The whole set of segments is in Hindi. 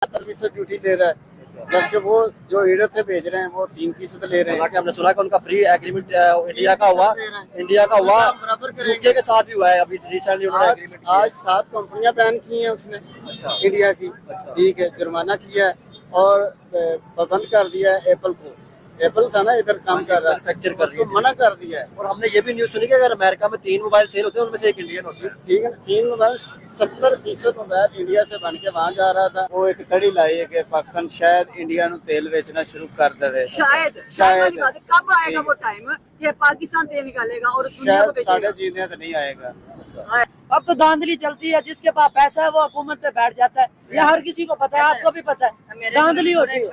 70% ड्यूटी ले रहा है, जबकि वो जो ईडर से भेज रहे हैं वो 3% ले रहे हैं। हालांकि हमने सुना कि उनका फ्री एग्रीमेंट इंडिया का हुआ बराबर यूके के साथ भी हुआ है अभी रिसेंटली उन्होंने आज एग्रीमेंट किया है। 7 कंपनियां बैन की हैं उसने अच्छा। इंडिया की, ठीक है, जुर्माना किया है और पाबंद कर दिया है एप्पल को। एप्पल था ना इधर काम कर रहा है, मैन्युफैक्चर कर उसको मना कर दिया है। और हमने ये भी न्यूज सुनी कि अगर अमेरिका में 3 मोबाइल सेल होते हैं उनमें से एक इंडियन होता है। ठीक है ना, 3 मोबाइल 70% मोबाइल इंडिया से बन के वहाँ जा रहा था। वो एक तड़ी लाई है कि पाकिस्तान शायद इंडिया ਨੂੰ तेल बेचना शुरू कर देवे। शायद कब आएगा वो टाइम कि पाकिस्तान तेल निकालेगा और दुनिया को शायद बेचेगा? साढ़े जीने तो नहीं आएगा। अब तो धांधली चलती है, जिसके पास पैसा है वो हुकूमत पे बैठ जाता है। ये हर किसी को पता है, आपको भी पता है, धांधली होती है।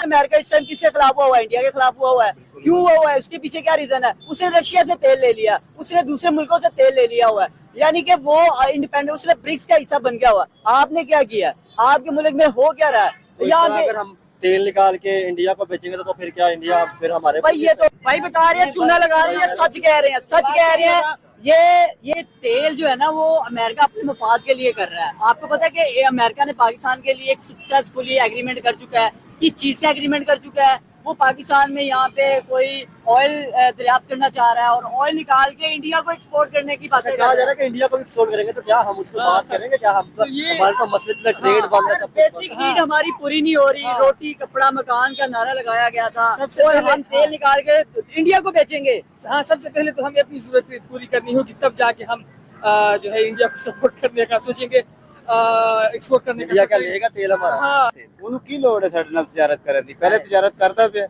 अमेरिका इस टाइम किसके खिलाफ हुआ है? इंडिया के खिलाफ हुआ है। क्यों हुआ है? उसके पीछे क्या रीजन है? उसने रशिया से तेल ले लिया, उसने दूसरे मुल्कों से तेल ले लिया हुआ है, यानी कि वो इंडिपेंडेंट, उसने ब्रिक्स का हिस्सा बन गया हुआ। आपने क्या किया? आपके मुल्क में हो क्या रहा है? यहाँ अगर हम तेल निकाल के इंडिया को बेचेंगे तो फिर क्या इंडिया फिर हमारे भाई ये तो भाई बता रहे हैं, चूना लगा रहे हैं, सच कह रहे हैं, सच कह रहे हैं। ये तेल जो है ना वो अमेरिका अपने मफाद के लिए कर रहा है। आपको पता है कि अमेरिका ने पाकिस्तान के लिए एक सक्सेसफुली एग्रीमेंट कर चुका है। किस चीज का एग्रीमेंट कर चुका है? वो पाकिस्तान में यहाँ पे कोई ऑयल दरियाफ्त करना चाह रहा है और ऑयल निकाल के इंडिया को एक्सपोर्ट करने की बातें कहा जा रहा है कि इंडिया को भी एक्सपोर्ट करेंगे तो क्या हम उसको बात करेंगे? क्या हम हमारे तो मसले ट्रेड बंद है, सब बेसिक नीड हमारी पूरी नहीं हो रही। रोटी कपड़ा मकान का नारा लगाया गया था और हम तेल निकाल के इंडिया को बेचेंगे। हाँ, सबसे पहले तो हमें अपनी जरूरत पूरी करनी होगी, तब जाके हम जो है इंडिया को सपोर्ट करने का सोचेंगे, एक्सपोर्ट करने इंडिया का। क्या लेगा तेल हमारा? हाँ, ਉਹਨੂੰ ਕੀ ਲੋੜ ਹੈ ਸਾਡੇ ਨਾਲ ਤਿਜਾਰਤ ਕਰਨ ਦੀ? ਪਹਿਲੇ ਤਿਜਾਰਤ ਕਰਦਾ ਪਿਆ,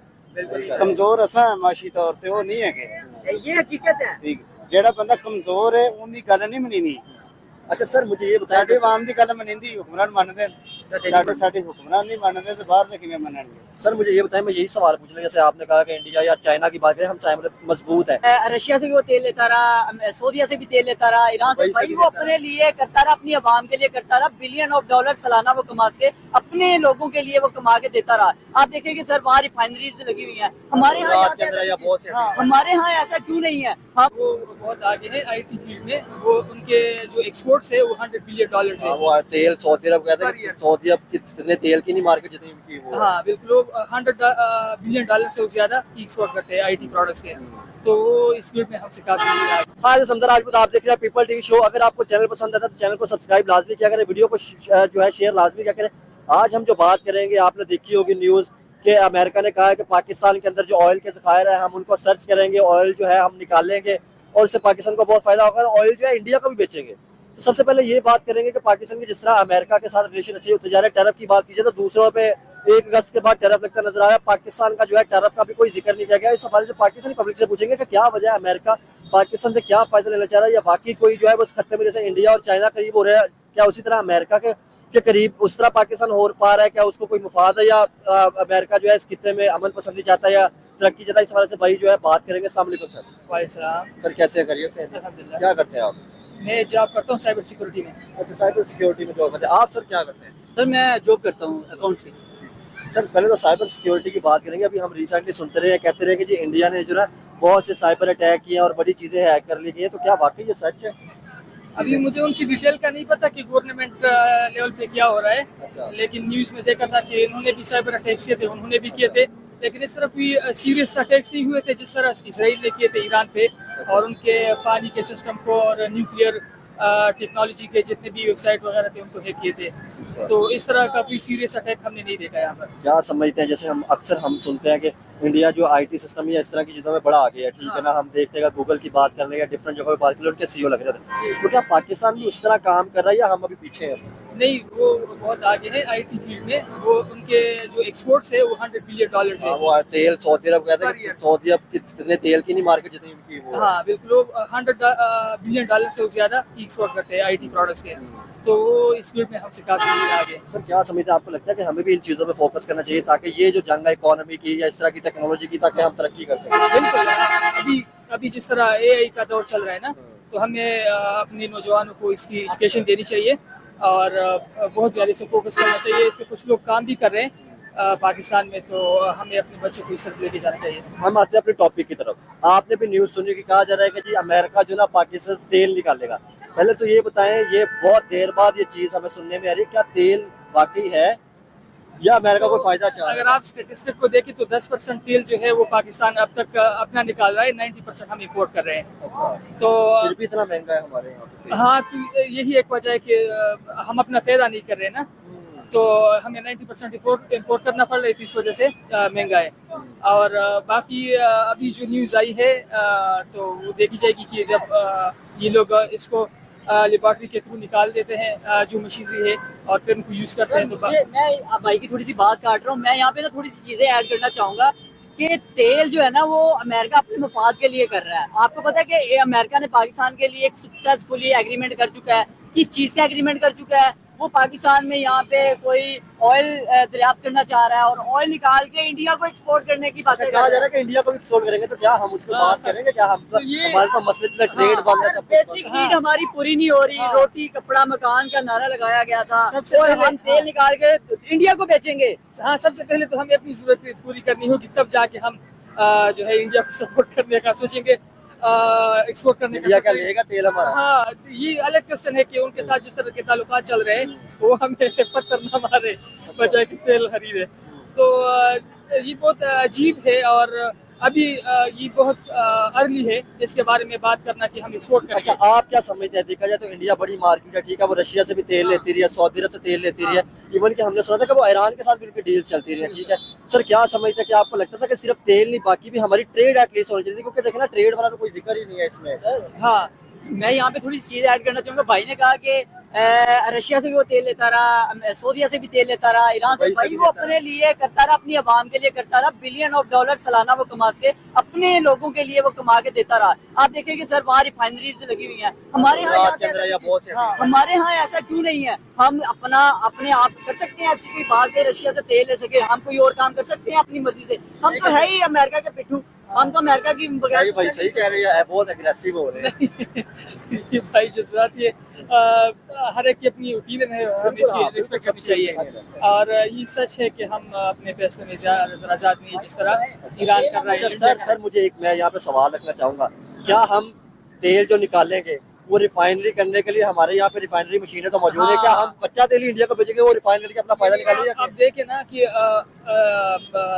ਕਮਜ਼ੋਰ ਅਸਾਂ ਹੈ ਮਾਸ਼ੀ ਤੌਰ ਤੇ, ਉਹ ਨਹੀਂ ਹੈਗੇ। ये हकीकत है। ਠੀਕ, ਜਿਹੜਾ ਬੰਦਾ ਕਮਜ਼ੋਰ ਹੈ ਉਹਦੀ ਗੱਲ ਨਹੀਂ ਮੰਨਣੀ। अच्छा सर मुझे ये बताया ਸਾਡੇ ਆਵਾਮ ਦੀ ਗੱਲ ਮੰਨਦੀ, ਹੁਕਮਰਾਨ ਮੰਨਦੇ ਨੇ, ਸਾਡੇ ਹੁਕਮਰਾਨ ਨਹੀਂ ਮੰਨਦੇ ਤੇ ਬਾਹਰ ਦੇ ਕਿਵੇਂ ਮੰਨਣਗੇ? सर मुझे ये बताएं, मैं यही सवाल पूछना, जैसे आपने कहा कि इंडिया या चाइना की बात करें, हम चाइना मजबूत है, रशिया से भी वो तेल लेता रहा, सऊदीया से भी तेल लेता रहा, ईरान से, भाई वो अपने लिए करता रहा, अपनी आवाम के लिए करता रहा। बिलियन ऑफ डॉलर सालाना वो कमा के अपने लोगों के लिए वो कमा के देता रहा। आप देखें कि सर वहाँ रिफाइनरीज लगी हुई हैं, हमारे यहाँ हमारे यहाँ ऐसा क्यों नहीं है? वो बहुत आगे है आईटी फील्ड में। वो उनके जो एक्सपोर्ट्स है वो $100 बिलियन है। वो तेल सऊदी अरब कहते हैं, सऊदी अरब कितने तेल की नहीं मार्केट जितनी उनकी वो। हाँ बिल्कुल, वो $100 बिलियन से ज्यादा एक्सपोर्ट करते हैं आईटी प्रोडक्ट्स के, तो वो इस फील्ड में हमसे काफी आगे। हाँ समझा राजपूत, आप देख रहे हैं पीपल टीवी शो। अगर आपको चैनल पसंद आता है तो चैनल को सब्सक्राइब लाजमी किया करें, वीडियो को जो है शेयर लाजमी किया करें। आज हम जो बात करेंगे, आपने देखी होगी न्यूज़ कि अमेरिका ने कहा है कि पाकिस्तान के अंदर जो ऑयल के ज़खायर है हम उनको सर्च करेंगे, ऑयल जो है हम निकालेंगे और इससे पाकिस्तान को बहुत फायदा होगा, ऑयल जो है इंडिया को भी बेचेंगे। तो सबसे पहले ये बात करेंगे कि पाकिस्तान की जिस तरह अमेरिका के साथ रिलेशन अच्छी होते जा रहे हैं। टैरिफ की बात कीजिए तो दूसरों पे 1 अगस्त के बाद टैरिफ लगता नजर आ रहा है, पाकिस्तान का जो है टैरिफ का भी कोई जिक्र नहीं किया गया। इस हवाले से पाकिस्तानी पब्लिक से पूछेंगे कि क्या वजह है, अमेरिका पाकिस्तान से क्या फायदा लेना चाह रहा है, या बाकी कोई जो है बस खत्ते में जैसे इंडिया और चाइना करीब हो रहे हैं, क्या उसी तरह अमेरिका के करीब उस तरह पाकिस्तान हो पा रहा है? क्या उसको कोई मुफाद है, या अमेरिका जो है इस खत्ते में अमन पसंदी चाहता है या तरक्की चाहता है? इस हवाले से भाई जो है बात करेंगे। अस्सलाम वालेकुम सर। वालेकुम सर कैसे करिए सर? अल्हम्दुलिल्लाह। क्या करते हैं आप? मैं जॉब करता हूँ साइबर सिक्योरिटी में। अच्छा, साइबर सिक्योरिटी में जॉब करते हैं आप। सर क्या करते हैं? सर मैं जॉब करता हूँ अकाउंट्स की। सर पहले तो साइबर सिक्योरिटी की बात करेंगे। अभी हम रिसेंटली सुनते रहे, कहते रहे कि जी इंडिया ने जो है बहुत से साइबर अटैक किए और बड़ी चीजें हैक कर ली गई हैं, तो क्या वाकई ये सच है? अभी मुझे उनकी डिटेल का नहीं पता कि गवर्नमेंट लेवल पे क्या हो रहा है। अच्छा। लेकिन न्यूज़ में देखा था कि उन्होंने भी साइबर अटैक्स किए थे, उन्होंने भी किए थे, लेकिन इस तरह कोई सीरियस अटैक्स नहीं हुए थे जिस तरह इसराइल ने किए थे ईरान पे, और उनके पानी के सिस्टम को और न्यूक्लियर टेक्नोलॉजी के जितने भी वेबसाइट वगैरह थे उनको हैक किए थे। तो इस तरह का कोई सीरियस अटैक हमने नहीं देखा यहाँ पर। क्या समझते हैं, जैसे हम अक्सर हम सुनते हैं कि इंडिया जो आईटी सिस्टम या इस तरह की चीज़ों में बड़ा आगे है, ठीक है ना, हम देखते हैं गूगल की बात कर लें या डिफरेंट जगह पे बात कर लें, उनके सीईओ लग रहे थे, तो क्या पाकिस्तान भी उस तरह काम कर रहा है या हम अभी पीछे हैं? नहीं, वो बहुत आगे है आईटी फील्ड में। वो उनके जो एक्सपोर्ट्स है वो $100 बिलियन है। वो तेल सऊदी अरब कहते हैं, सऊदी अरब कितने तेल की नहीं मार्केट जितनी उनकी वो। हाँ बिल्कुल, वो $100 बिलियन से ज्यादा एक्सपोर्ट करते हैं आईटी प्रोडक्ट्स के, तो वो इस फील्ड में हमसे काफी आगे। सर क्या समझते हैं, आपको लगता है कि हमें भी इन चीज़ों पे फोकस करना चाहिए ताकि ये जो जंग है इकोनॉमी की या इस तरह की टेक्नोलॉजी की, ताकि हम तरक्की कर सकें? बिल्कुल, अभी जिस तरह एआई का दौर चल रहा है ना, तो हमें अपने नौजवानों को इसकी एजुकेशन देनी चाहिए और बहुत ज़्यादा इस पर फोकस करना चाहिए। इस पर कुछ लोग काम भी कर रहे हैं पाकिस्तान में, तो हमें अपने बच्चों को इस तरफ लेके जाना चाहिए। हम आते हैं अपने टॉपिक की तरफ। आपने भी न्यूज़ सुनी कि कहा जा रहा है कि जी अमेरिका जो ना पाकिस्तान से तेल निकालेगा, पहले तो ये बताएं, ये बहुत देर बाद ये चीज हमें सुनने में आ रही है, क्या तेल वाकई है या अमेरिका को फायदा चाह रहा है? अगर आप स्टेटिस्टिक को देखें तो 10% तेल जो है वो पाकिस्तान अब तक अपना निकाल रहा है, 90% हम इंपोर्ट कर रहे हैं। तो फिर भी इतना महंगा है हमारे यहाँ पे। हाँ, तो यही एक वजह है कि हम अपना पैदा नहीं कर रहे ना, तो हमें 90% इंपोर्ट करना पड़ रहा है, तो इस वजह से महंगा है। और बाकी अभी जो न्यूज़ आई है तो वो देखी जाएगी कि जब ये लोग इसको लेबॉर्ट्री के थ्रू निकाल देते हैं जो मशीनरी है और फिर उनको यूज़ करते हैं। तो मैं भाई की थोड़ी सी बात काट रहा हूँ, मैं यहाँ पे ना थोड़ी सी चीजें ऐड करना चाहूंगा कि तेल जो है ना वो अमेरिका अपने मफाद के लिए कर रहा है। आपको पता है कि अमेरिका ने पाकिस्तान के लिए एक सक्सेसफुली एग्रीमेंट कर चुका है। किस चीज का एग्रीमेंट कर चुका है? वो पाकिस्तान में यहाँ पे कोई ऑयल दरियाफ्त करना चाह रहा है और ऑयल निकाल के इंडिया को एक्सपोर्ट करने की बातें कर कहा रहा जा रहा है कि इंडिया को भी एक्सपोर्ट करेंगे, तो क्या हम उसको बात करेंगे? क्या हम हमारे तो मसले ट्रेड बंद है, सब बेसिक नीड हमारी पूरी नहीं हो रही। रोटी कपड़ा मकान का नारा लगाया गया था और हम तेल निकाल के इंडिया को बेचेंगे। हाँ, सबसे पहले तो हमें अपनी जरूरत पूरी करनी होगी, तब जाके हम जो है इंडिया को सपोर्ट करने का सोचेंगे, एक्सपोर्ट करने इंडिया का। क्या लेगा तेल हमारा? हाँ, ये अलग क्वेश्चन है कि उनके साथ जिस तरह के ताल्लुकात चल रहे हैं वो हमें पत्थर न मारे बजाय कि तेल खरीदे। तो ये बहुत अजीब है और अभी ये बहुत अर्ली है इसके बारे में बात करना कि हम एक्सपोर्ट करेंगे। अच्छा, आप क्या समझते हैं? देखा जाए तो इंडिया बड़ी मार्केट है, ठीक है, वो रशिया से भी तेल लेती रही है, सऊदी अरब से तेल लेती रही है, इवन कि हमने सुना था कि वो ईरान के साथ भी उनकी डील्स चलती रही है, ठीक है। सर क्या समझते हैं कि आपको लगता था कि सिर्फ तेल नहीं बाकी भी हमारी ट्रेड एटलीस्ट होनी चाहिए? क्योंकि देखना ट्रेड वाला तो कोई जिक्र ही नहीं है इसमें। हाँ, मैं यहाँ पे थोड़ी सी चीज ऐड करना चाहूंगा। भाई ने कहा कि रशिया से भी वो तेल लेता रहा, सऊदीया से भी तेल लेता रहा, ईरान से। भाई वो अपने लिए करता रहा, अपनी आवाम के लिए करता रहा। बिलियन ऑफ डॉलर सालाना वो कमा के अपने लोगों के लिए वो कमा के देता रहा। आप देखें कि सर वहाँ रिफाइनरीज लगी हुई हैं, हमारे यहाँ हमारे यहाँ ऐसा क्यों नहीं है? हम अपने आप कर सकते हैं, ऐसी कोई बात है रशिया से तेल ले सके? हम कोई और काम कर सकते हैं अपनी मर्जी से? हम तो है ही अमेरिका के पिट्ठू, हम तो अमेरिका की बगैर। भाई सही कह रहे हैं, बहुत अग्रेसिव हो रहे हैं। ये भाई जज्बात, ये हर एक की अपनी ओपिनियन है, हमें इसकी रिस्पेक्ट करनी चाहिए। और ये सच है कि हम अपने फैसले में ज़्यादा आज़ाद नहीं है जिस तरह ईरान कर रहा है। सर मुझे एक, मैं यहाँ पे सवाल रखना चाहूंगा, क्या हम तेल जो निकालेंगे वो रिफाइनरी करने के लिए हमारे यहाँ पे रिफाइनरी मशीनें तो मौजूद है, क्या हम कच्चा तेल इंडिया को बेचेंगे, वो रिफाइन करके अपना फायदा निकालेंगे? अब देखें ना कि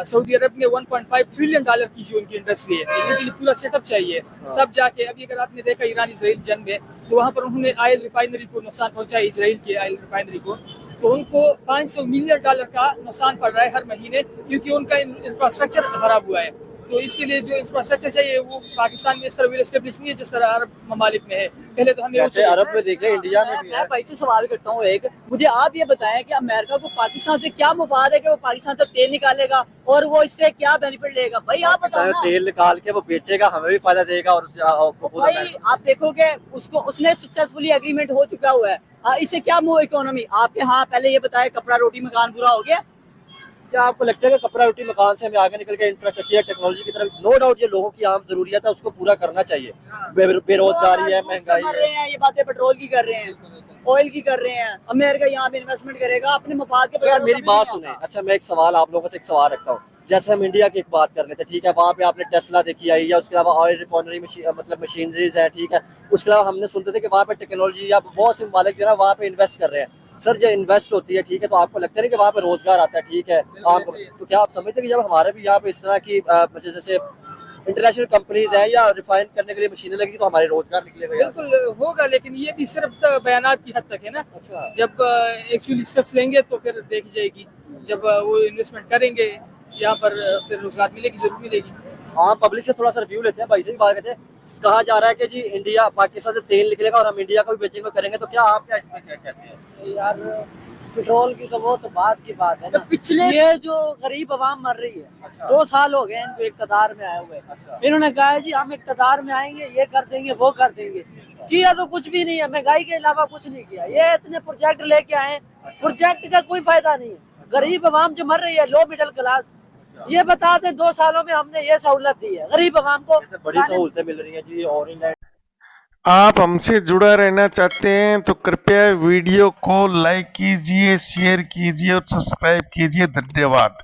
सऊदी अरब में 1.5 ट्रिलियन डॉलर की जो उनकी इंडस्ट्री है, इनके लिए पूरा सेटअप चाहिए, तब जाके। अभी अगर आपने देखा ईरान इसराइल जंग में, तो वहाँ पर उन्होंने ऑयल रिफाइनरी को नुकसान पहुंचाया, इसराइल की ऑयल रिफाइनरी को, तो उनको $500 मिलियन का नुकसान पड़ रहा है हर महीने, क्योंकि उनका इंफ्रास्ट्रक्चर खराब हुआ है। तो इसके लिए जो इंफ्रास्ट्रक्चर चाहिए वो पाकिस्तान में इस तरह वेल एस्टेब्लिश नहीं है जिस तरह अरब ममालिक में है। पहले तो हमें अरब में देख रहे, इंडिया में भी है। मैं भाई से सवाल करता हूँ एक, मुझे आप ये बताएं कि अमेरिका को पाकिस्तान से क्या मुफाद है कि वो पाकिस्तान से तेल निकालेगा और वो इससे क्या बेनिफिट लेगा? भाई आप बताओ ना। तेल निकाल के वो बेचेगा, हमें भी फायदा देगा और भाई आप देखोगे उसने सक्सेसफुली एग्रीमेंट हो चुका हुआ है, इससे क्या मुँह इकोनॉमी? आपके यहाँ पहले ये बताए कपड़ा रोटी मकान पूरा हो गया? क्या आपको लगता है कि कपड़ा रोटी मकान से हमें आगे निकल के इंफ्रास्ट्रक्चर टेक्नोलॉजी की तरफ, नो डाउट ये लोगों की आम जरूरियत है, उसको पूरा करना चाहिए। बेरोजगारी है, महंगाई है, ये बातें पेट्रोल की कर रहे हैं, ऑयल की कर रहे हैं। अमेरिका यहाँ पे इन्वेस्टमेंट करेगा अपने मफाद के बगैर। मेरी बात सुने। अच्छा, मैं एक सवाल आप लोगों से एक सवाल रखता हूँ। जैसे हम इंडिया की एक बात कर लेते हैं, ठीक है, वहाँ पे आपने टेस्ला देखी आई, या उसके अलावा ऑयल रिफाइनरी मतलब मशीनरीज है, ठीक है, उसके अलावा हमने सुनते थे कि वहाँ पे टेक्नोलॉजी या बहुत से मालिक जो है वहाँ पे इन्वेस्ट कर रहे हैं। सर जब इन्वेस्ट होती है, ठीक है, तो आपको लगता है कि वहाँ पे रोजगार आता है, ठीक है, तो क्या आप समझते हैं कि जब हमारे भी यहाँ पे इस तरह की जैसे इंटरनेशनल कंपनीज है या रिफाइन करने के लिए मशीनें लगी, तो हमारे रोजगार निकलेगा? बिल्कुल होगा, लेकिन ये भी सिर्फ बयानात की हद तक है ना। अच्छा। जब एक्चुअली स्टेप्स लेंगे तो फिर देखी जाएगी, जब वो इन्वेस्टमेंट करेंगे यहाँ पर फिर रोजगार मिलेगी, जरूर मिलेगी। हाँ, पब्लिक से थोड़ा सा रिव्यू लेते हैं। भाई से भी बात करते हैं। कहा जा रहा है कि जी इंडिया पाकिस्तान से तेल निकलेगा और हम इंडिया को भी बेचेंगे करेंगे, तो क्या आप क्या इसमें क्या कहते हैं? यार पेट्रोल की तो वो तो बात की बात है ना। पिछले ये जो गरीब आवाम मर रही है, अच्छा। 2 साल हो गए इनको इक़्तिदार में आए हुए। अच्छा। इन्होंने कहा है जी हम इक़्तिदार में आएंगे, ये कर देंगे, वो कर देंगे। किया तो कुछ भी नहीं है, महंगाई के अलावा कुछ नहीं किया। ये इतने प्रोजेक्ट लेके आए, प्रोजेक्ट का कोई फायदा नहीं है। गरीब आवाम जो मर रही है, लो मिडिल क्लास, ये बता दें 2 सालों में हमने ये सहूलत दी है गरीब आवाम को। बड़ी सहूलतें मिल रही हैं जी। और इंग्लैंड आप हमसे जुड़ा रहना चाहते हैं तो कृपया वीडियो को लाइक कीजिए, शेयर कीजिए और सब्सक्राइब कीजिए। धन्यवाद।